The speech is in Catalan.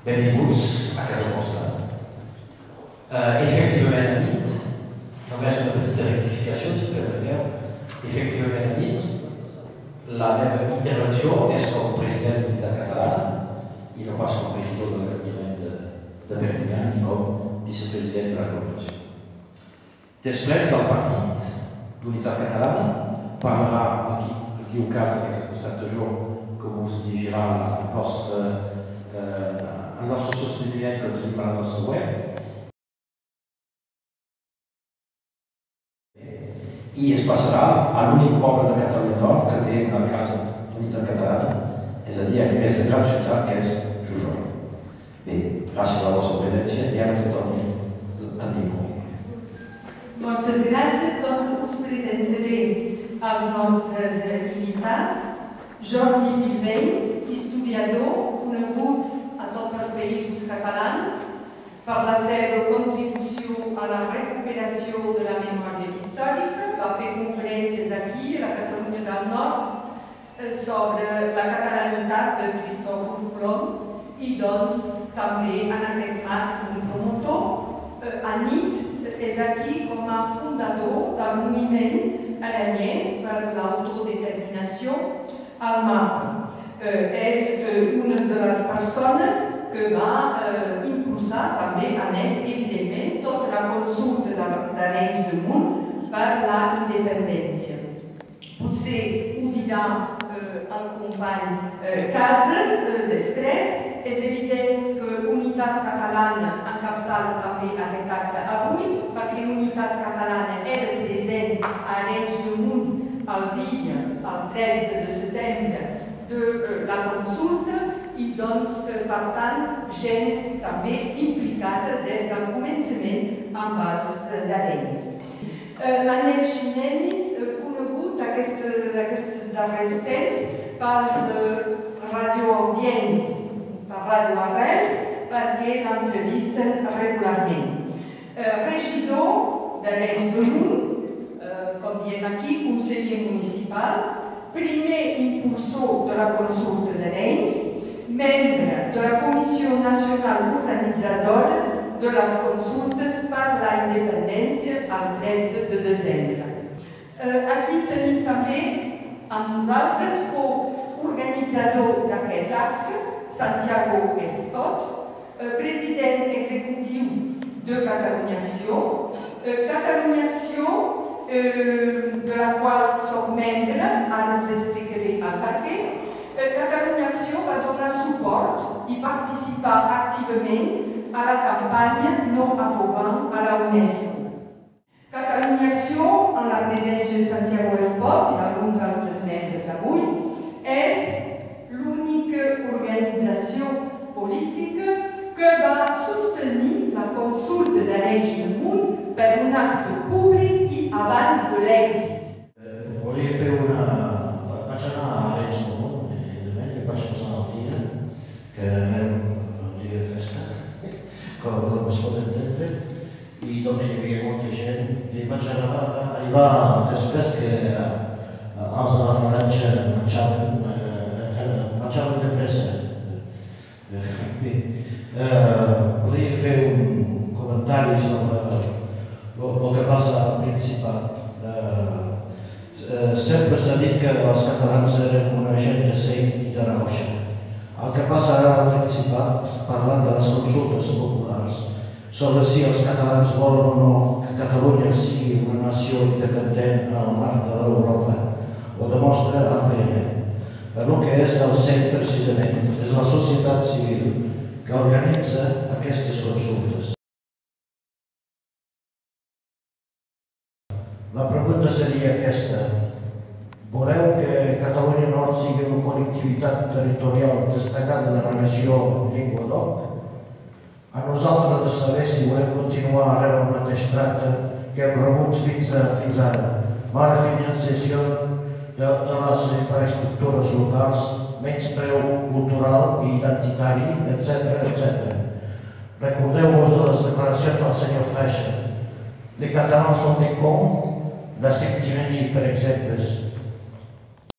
Benvinguts a casa nostra. Efectivament a nit, només una petita rectificació, si permeteu. Efectivament a nit, la meva intervenció és com a president d'Unitat Catalana i no pas com a regidor de l'Ajuntament de Perpinyà ni com vicepresident de la corporació. Després del partit d'Unitat Catalana parlarà aquí un cas que és al costat de jo, com us dirigirà el nostre sosteniment que tenim a la nostra web. I es passarà a l'únic poble de Catalunya Nord que té un alcalde d'Unitat Catalana, és a dir, aquesta gran ciutat que és Jujol. Bé, gràcies a la vostra presència i ara que torni el micro. Moltes gràcies, doncs us presentaré els nostres invitats. Jordi Bilbeny, historiador, conegut a tots els països catalans per la seva contribució a la recuperació de la memòria històrica. Va fer conferències aquí, a la Catalunya del Nord, sobre la catalanitat de Cristòfor Colom i doncs també en aquest marc un promotor. A nit és aquí com a fundador del moviment aranyer per l'autodeterminació al mapa. És una de les persones que va impulsar també, a més, evidentment, tota la consulta d'Arenys de Munt per la independència. Potser ho dirà el company Casas després. És evident que Unitat Catalana encapçala també aquest acte avui, perquè Unitat Catalana era present a Arenys de Munt el dia, el 13 de setembre, de la consulta i doncs, per tant, gent també implicada des del començament amb els d'Arenys. Manel Ximenis, conegut aquests darrers temps pels radioaudients, per Ràdio Arrels, perquè l'entrevisten regularment. Regidor d'Arenys de Munt, com diem aquí, conseller municipal, primer impulsor de la consulta d'Arenys, membre de la Comissió Nacional Organitzadora de les consultes per la independència el 13 de desembre. Aquí tenim també amb nosaltres co-organitzador d'aquest acte, Santiago Espot, president executiu de Catalunya Acció. Catalunya Acció, de la qual soc membre, ara us explicaré el perquè. Catalunya Acció va donar suport i participar activament a la campanya No Afogant a la UNESCO. Catalunya Acció, en la presència de Santiago Espot i d'alguns altres membres avui, és l'única organització política que va sostenir la consulta d'Arenys de Munt per un acte públic i abans de l'èxit. Volia fer una... Vaig anar a Arenys de Munt, i vaig passar el dia, que era un dia de festa, com es pot entendre, i doncs hi havia molta gent, i vaig arribar després que els de la franja marxaven de pressa. Bé, volia fer un comentari sobre el que passa al Principat. Sempre s'ha dit que els catalans eren una gent de seny i de rauxa. El que passa ara al Principat, parlant de les consultes populars, sobre si els catalans volen o no que Catalunya sigui una nació independent en el marc de l'Europa, ho demostra àmpliament. El que és del centre, precisament, és la societat civil que organitza aquestes consultes. La pregunta seria aquesta. Voleu que Catalunya Nord sigui una col·lectivitat territorial destacada de la regió Llenguadoc? A nosaltres de saber si volem continuar a rebre el mateix tracte que hem rebut fins ara. Mala financiació de les infraestructures locals, menyspreu cultural i identitari, etc. Recordeu-vos de les declaracions del senyor Freixa. Les Catalans sont des cons, la Septimanie, per exemple.